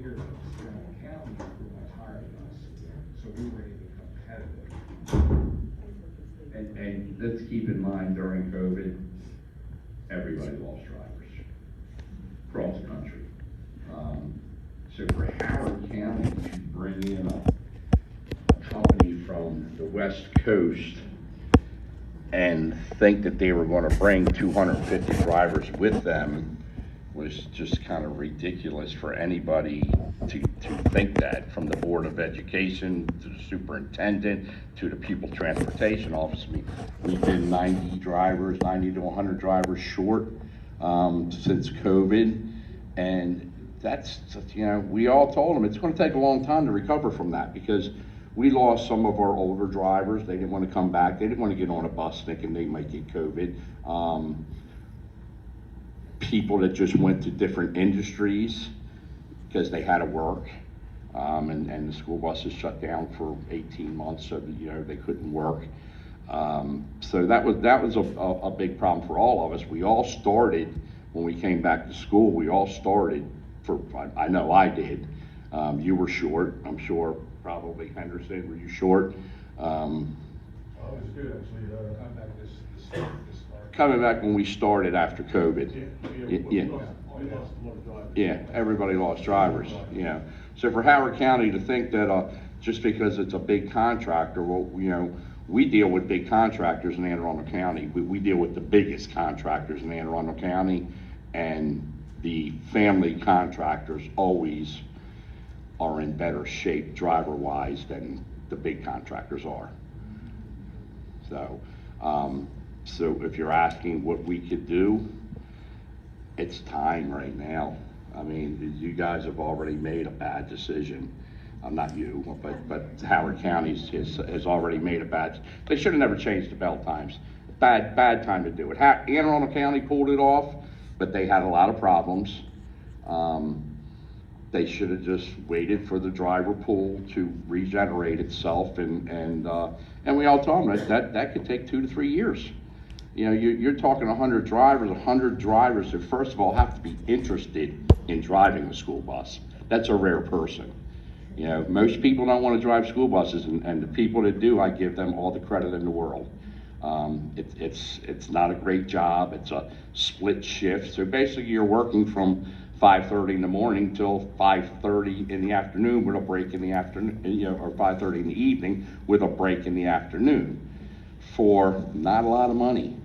here that the county is pretty much hiring us, so we were even competitive. And let's keep in mind, during COVID, everybody lost drivers across the country. So for Howard County to bring in a company from the West Coast and think that they were going to bring 250 drivers with them was just kind of ridiculous for anybody to think that, from the Board of Education to the superintendent to the pupil transportation office. We've been 90 to 100 drivers short since COVID, and that's, you know, we all told them it's going to take a long time to recover from that, because we lost some of our older drivers. They didn't want to come back. They didn't want to get on a bus thinking they might get COVID. People that just went to different industries because they had to work, and the school buses shut down for 18 months, so that, you know, they couldn't work. So that was a big problem for all of us. We all started, when we came back to school, we all started I know I did. You were short, I'm sure. Probably Henderson, were you short? I was good, actually. Coming back when we started after COVID. We lost a lot of drivers. Yeah, everybody lost drivers, you know. So for Howard County to think that just because it's a big contractor, well, you know, we deal with big contractors in Anne Arundel County. We deal with the biggest contractors in Anne Arundel County, and the family contractors always are in better shape driver-wise than the big contractors are. So, so if you're asking what we could do, it's time right now. I mean, you guys have already made a bad decision. Not you, but Howard County has already made a bad. They should have never changed the bell times. Bad time to do it. Anne Arundel County pulled it off, but they had a lot of problems. They should have just waited for the driver pool to regenerate itself, and we all told them that could take 2 to 3 years. You know, you're talking 100 drivers who first of all have to be interested in driving the school bus. That's a rare person. You know, most people don't want to drive school buses, and the people that do, I give them all the credit in the world. It's not a great job. It's a split shift. So basically you're working from 5:30 in the morning till 5:30 in the afternoon with a break in the afternoon, you know, or 5:30 in the evening with a break in the afternoon for not a lot of money,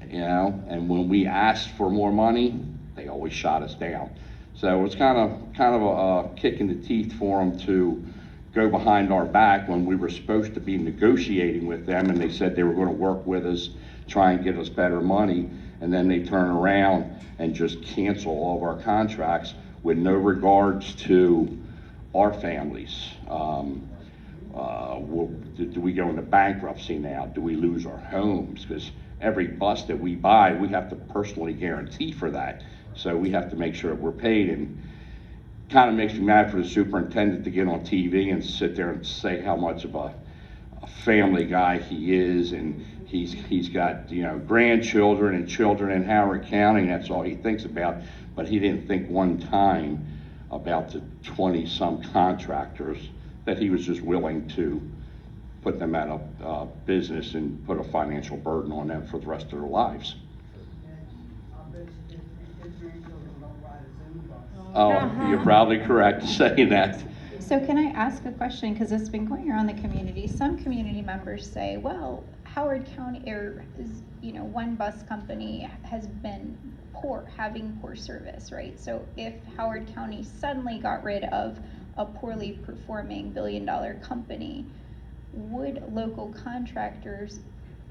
you know. And when we asked for more money, they always shot us down. So it was kind of a kick in the teeth for them to go behind our back when we were supposed to be negotiating with them, and they said they were going to work with us, try and get us better money, and then they turn around and just cancel all of our contracts with no regards to our families. Do we go into bankruptcy now? Do we lose our homes? Because every bus that we buy, we have to personally guarantee for that. So we have to make sure we're paid, and kind of makes me mad for the superintendent to get on TV and sit there and say how much of a family guy he is, and he's got, you know, grandchildren and children in Howard County, and that's all he thinks about. But he didn't think one time about the 20-some contractors that he was just willing to put them out of business and put a financial burden on them for the rest of their lives. Oh, you're probably correct saying that. So can I ask a question, because it's been going around the community? Some community members say, well, Howard County, you know, one bus company has been having poor service, right? So if Howard County suddenly got rid of a poorly performing billion-dollar company, would local contractors,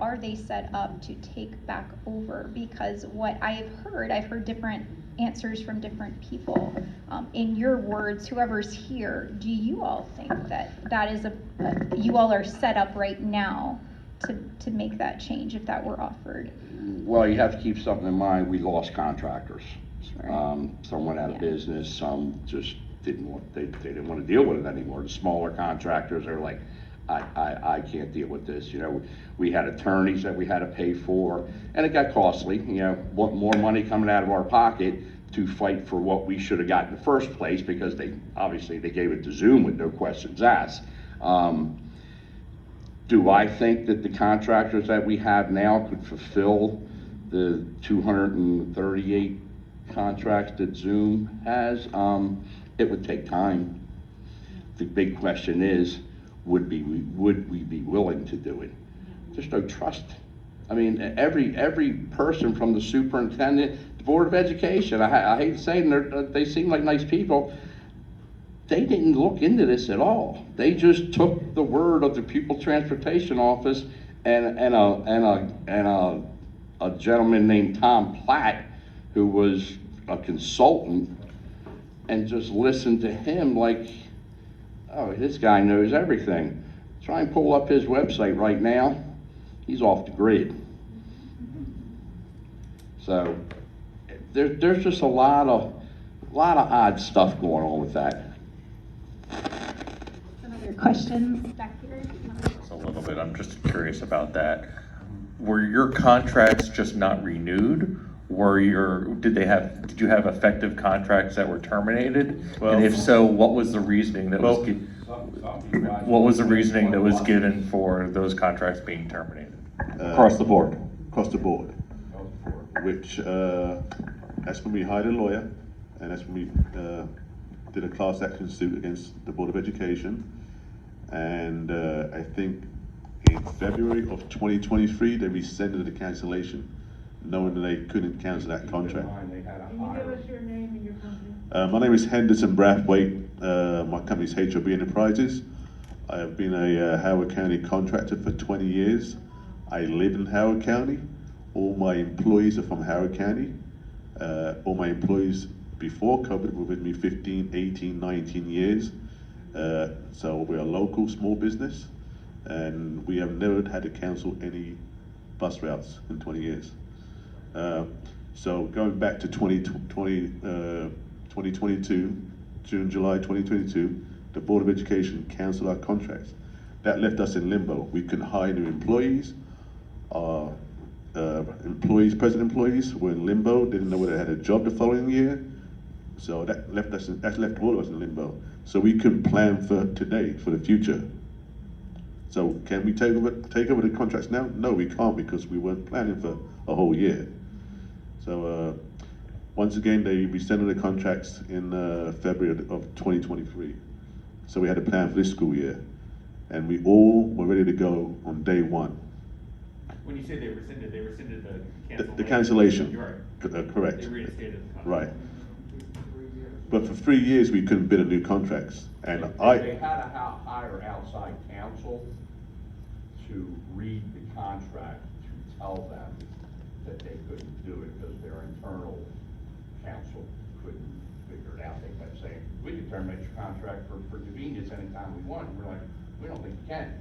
are they set up to take back over? Because what I've heard different answers from different people. In your words, whoever's here, do you all think that is you all are set up right now to make that change if that were offered? Well, you have to keep something in mind. We lost contractors. Sure. Some went out of business. Some just didn't want to deal with it anymore. The smaller contractors are like, I can't deal with this. You know, we had attorneys that we had to pay for, and it got costly. You know, more money coming out of our pocket to fight for what we should have got in the first place, because obviously they gave it to Zoom with no questions asked. Do I think that the contractors that we have now could fulfill the 238 contracts that Zoom has? It would take time. The big question is, would we be willing to do it? There's no trust. I mean, every person from the superintendent, the Board of Education, I hate saying they seem like nice people, they didn't look into this at all. They just took the word of the Pupil Transportation Office and a gentleman named Tom Platt, who was a consultant, and just listened to him like, oh, this guy knows everything. Try and pull up his website right now. He's off the grid. So there's just a lot of odd stuff going on with that. Some other questions back here? A little bit, I'm just curious about that. Were your contracts just not renewed? Did you have effective contracts that were terminated? Well, and if so, what was the reasoning that was given for those contracts being terminated? Across the board. Across the board. Which, that's when we hired a lawyer, and that's when we did a class action suit against the Board of Education. And I think in February of 2023, they rescinded the cancellation, knowing that they couldn't cancel that contract. Can you give us your name and your company? My name is Henderson Brathwaite. My company is HOB Enterprises. I have been a Howard County contractor for 20 years. I live in Howard County. All my employees are from Howard County. All my employees before COVID were with me 15, 18, 19 years. So we're a local small business, and we have never had to cancel any bus routes in 20 years. So going back to 2022, June, July 2022, the Board of Education canceled our contracts. That left us in limbo. We couldn't hire new employees. Our present employees were in limbo, didn't know whether they had a job the following year. So that left all of us in limbo. So we couldn't plan for today, for the future. So can we take over the contracts now? No, we can't, because we weren't planning for a whole year. So once again, they rescinded the contracts in February of 2023. So we had a plan for this school year, and we all were ready to go on day one. When you say they rescinded the cancellation? The cancellation. You're right. Correct. They reinstated the contract. Right. But for 3 years, we couldn't bid a new contracts. And They had to hire outside counsel to read the contract to tell them that they couldn't do it because their internal counsel couldn't figure it out. They kept saying, we can terminate your contract for convenience anytime we want. And we're like, we don't think you can,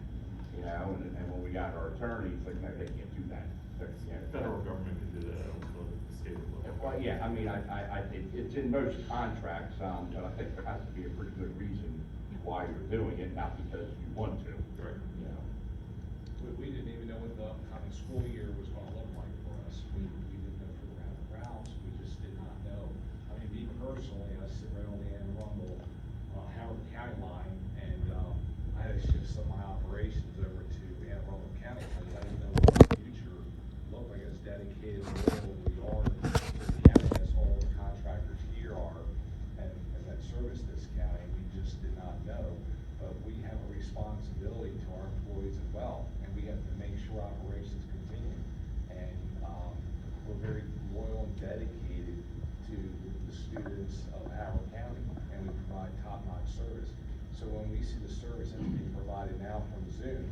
you know, and when we got our attorney, it's like, no, they can't do that. Federal government can do that, also the state and local. Well, yeah, I mean, it's in most contracts, but I think there has to be a pretty good reason why you're doing it, not because you want to. Right. You know. We didn't even know what the coming school year was gonna look like for us. We didn't know if we were having routes, we just did not know. I mean, me personally, I sit right on the Anne Arundel, Howard County line, and, I had to shift some of my operations over to Anne Arundel County, because I didn't know what the future looked like. As dedicated and loyal we are to the county, as all the contractors here are, and that service this county, we just did not know. But we have a responsibility to our employees as well, and we have to make sure operations continue. And we're very loyal and dedicated to the students of Howard County, and we provide top-notch service. So when we see the service that's being provided now from Zoom,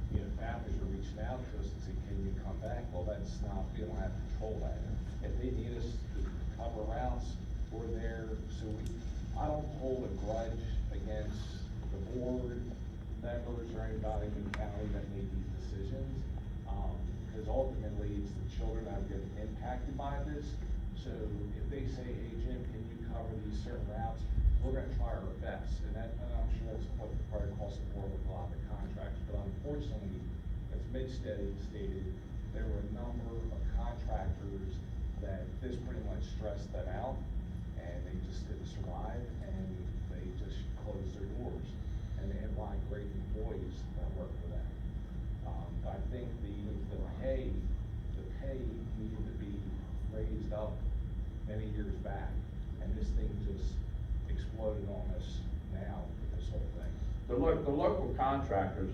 you know, families are reaching out to us and saying, can you come back? Well, that's not, we don't have control of that. If they need us to cover routes, we're there. So I don't hold a grudge against the board members or anybody in the county that made these decisions, because ultimately it's the children that are getting impacted by this. So if they say, hey Jim, can you cover these certain routes, we're going to try our best, and I'm sure that's what probably across the board with a lot of the contracts. But unfortunately, as Mitch stated, there were a number of contractors that this pretty much stressed them out, and they just didn't survive, and they just closed their doors. And they had a lot of great employees that work for them. But I think the pay needed to be raised up many years back, and this thing just exploded on us now with this whole thing. The local contractors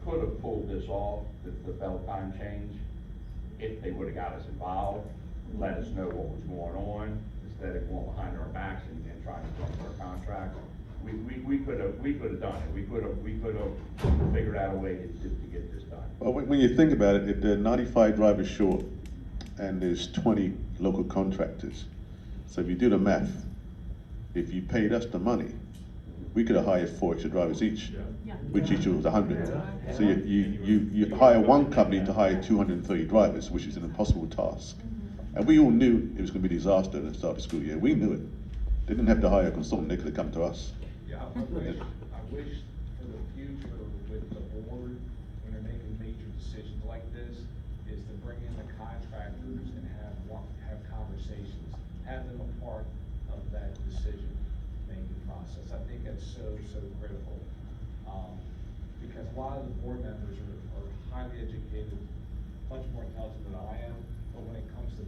could have pulled this off, the bell time change, if they would've got us involved, let us know what was going on, instead of going behind our backs and trying to trump our contract. We could have done it. We could have figured out a way to get this done. Well, when you think about it, if there are 95 drivers short and there's 20 local contractors, so if you do the math, if you paid us the money, we could have hired 4 extra drivers each, which each was 100. So you hire one company to hire 230 drivers, which is an impossible task. And we all knew it was going to be a disaster at the start of the school year. We knew it. They didn't have to hire a consultant, they could have come to us. Yeah, I wish for the future with the board, when they're making major decisions like this, is to bring in the contractors and have conversations, have them a part of that decision-making process. I think that's so critical. Because a lot of the board members are highly educated, much more intelligent than I am, but when it comes to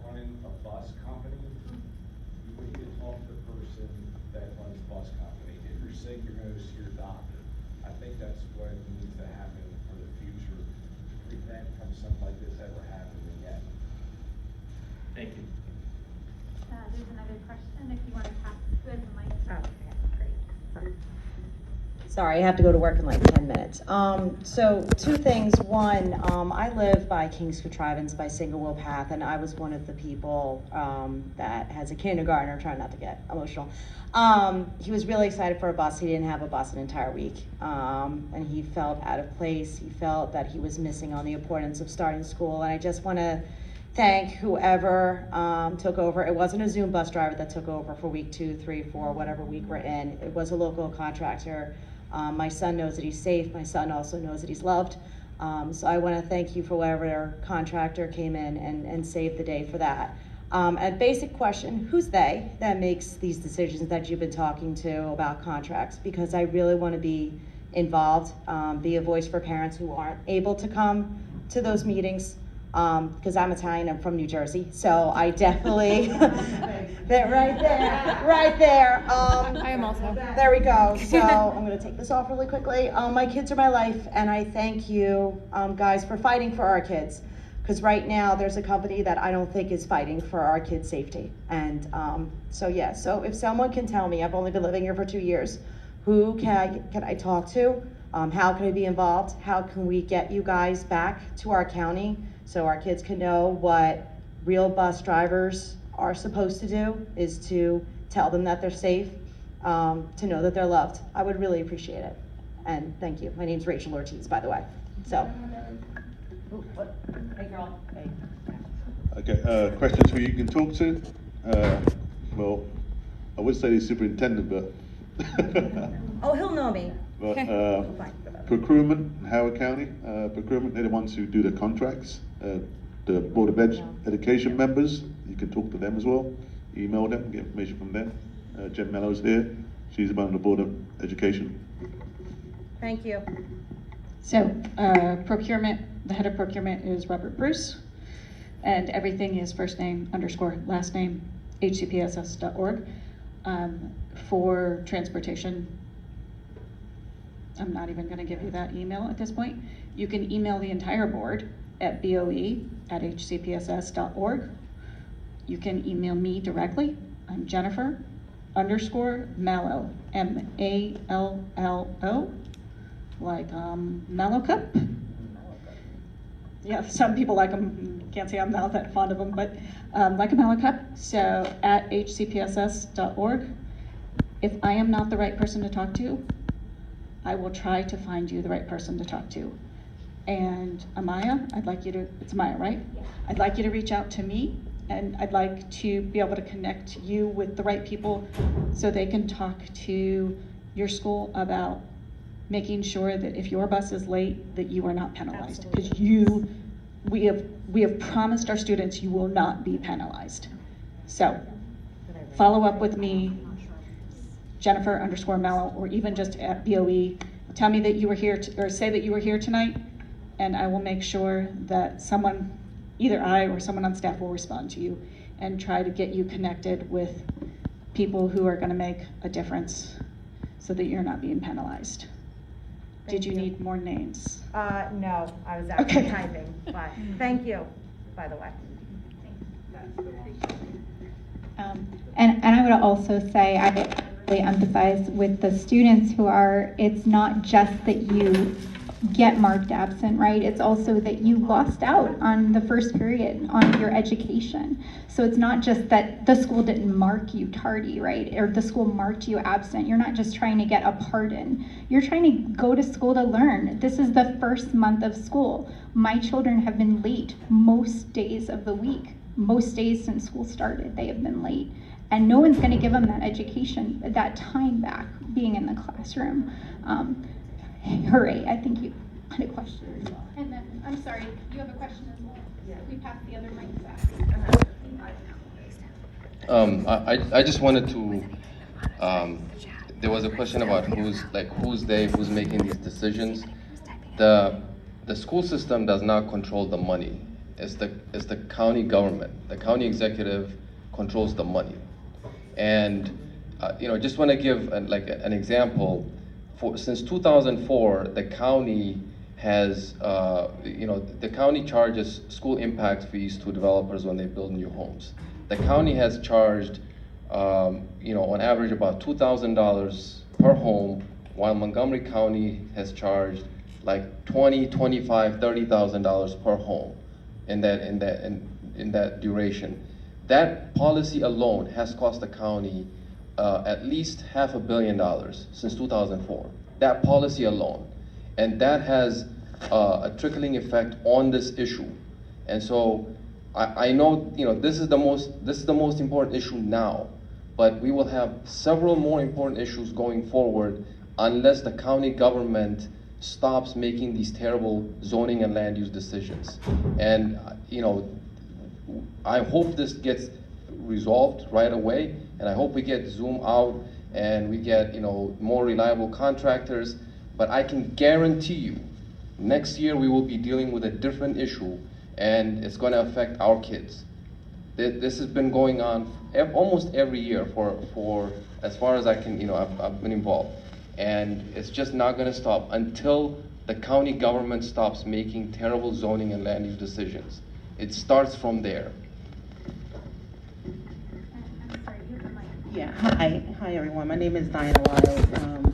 running a bus company, you need to talk to the person that runs the bus company. If you're sick, you're gonna go see your doctor. I think that's what needs to happen for the future, to prevent from something like this ever happening again. Thank you. There's another question, if you want to pass, who has the mic? Oh, Great. Sorry, I have to go to work in like 10 minutes. So 2 things. One, I live by King's Contrivance by Single Wheel Path, and I was one of the people that has a kindergartner, trying not to get emotional. He was really excited for a bus. He didn't have a bus an entire week, and he felt out of place. He felt that he was missing on the importance of starting school, and I just want to thank whoever took over. It wasn't a Zoom bus driver that took over for week 2, 3, 4, whatever week we're in. It was a local contractor. My son knows that he's safe. My son also knows that he's loved. So I want to thank you for whatever contractor came in and saved the day for that. A basic question, who's they that makes these decisions that you've been talking to about contracts? Because I really want to be involved, be a voice for parents who aren't able to come to those meetings. Because I'm Italian, I'm from New Jersey, so I definitely, they're right there. I am also. There we go. So I'm gonna take this off really quickly. My kids are my life, and I thank you, guys, for fighting for our kids. Because right now, there's a company that I don't think is fighting for our kids' safety. And so if someone can tell me, I've only been living here for 2 years, who can I talk to? How can I be involved? How can we get you guys back to our county so our kids can know what real bus drivers are supposed to do, is to tell them that they're safe, to know that they're loved. I would really appreciate it. And thank you. My name's Rachel Ortiz, by the way. So. Hey, girl. Hey. Okay, questions who you can talk to? Well, I would say the superintendent, but. Oh, he'll know me. But procurement, Howard County, procurement, they're the ones who do the contracts. The Board of Education members, you can talk to them as well. Email them, get information from them. Jen Mellow's here. She's on the Board of Education. Thank you. So, procurement, the head of procurement is Robert Bruce, and everything is first name _ last name, hcpss.org. For transportation, I'm not even gonna give you that email at this point. You can email the entire board at boe@hcpss.org. You can email me directly. I'm Jennifer _Mallow, MALLO, like Mallow Cup. Yeah, some people like them, can't say I'm not that fond of them, but like a Mallow Cup. So at hcpss.org. If I am not the right person to talk to, I will try to find you the right person to talk to. And Amaya, it's Amaya, right? Yeah. I'd like you to reach out to me, and I'd like to be able to connect you with the right people so they can talk to your school about making sure that if your bus is late, that you are not penalized. Because we have promised our students you will not be penalized. So follow up with me, Jennifer_Mello, or even just at BOE. Tell me that you were here, or say that you were here tonight, and I will make sure that someone, either I or someone on staff, will respond to you and try to get you connected with people who are gonna make a difference so that you're not being penalized. Did you need more names? No, I was Okay. actually typing, but thank you, by the way. And I would also say, I really empathize with the students who are, it's not just that you get marked absent, right? It's also that you lost out on the first period on your education. So it's not just that the school didn't mark you tardy, right? Or the school marked you absent. You're not just trying to get a pardon. You're trying to go to school to learn. This is the first month of school. My children have been late most days of the week. Most days since school started, they have been late. And no one's gonna give them that education, that time back, being in the classroom. Hooray, I think you had a question as well. And then, I'm sorry, you have a question as well? Yeah. We passed the other mic back. I just wanted to, there was a question about who's making these decisions. The school system does not control the money. It's the county government. The county executive controls the money. And, just want to give an example. Since 2004, the county has, the county charges school impact fees to developers when they build new homes. The county has charged, on average about $2,000 per home, while Montgomery County has charged like $20,000, $25,000, $30,000 per home in that duration. That policy alone has cost the county at least $500 million since 2004. That policy alone, and that has a trickling effect on this issue. And so I know this is the most important issue now, but we will have several more important issues going forward unless the county government stops making these terrible zoning and land use decisions. And I hope this gets resolved right away, and I hope we get Zoom out and we get more reliable contractors. But I can guarantee you, next year we will be dealing with a different issue, and it's going to affect our kids. This has been going on almost every year for as far as I can, I've been involved, and it's just not going to stop until the county government stops making terrible zoning and land use decisions. It starts from there. I'm sorry, you have the mic. Yeah, hi everyone. My name is Diana Lyles.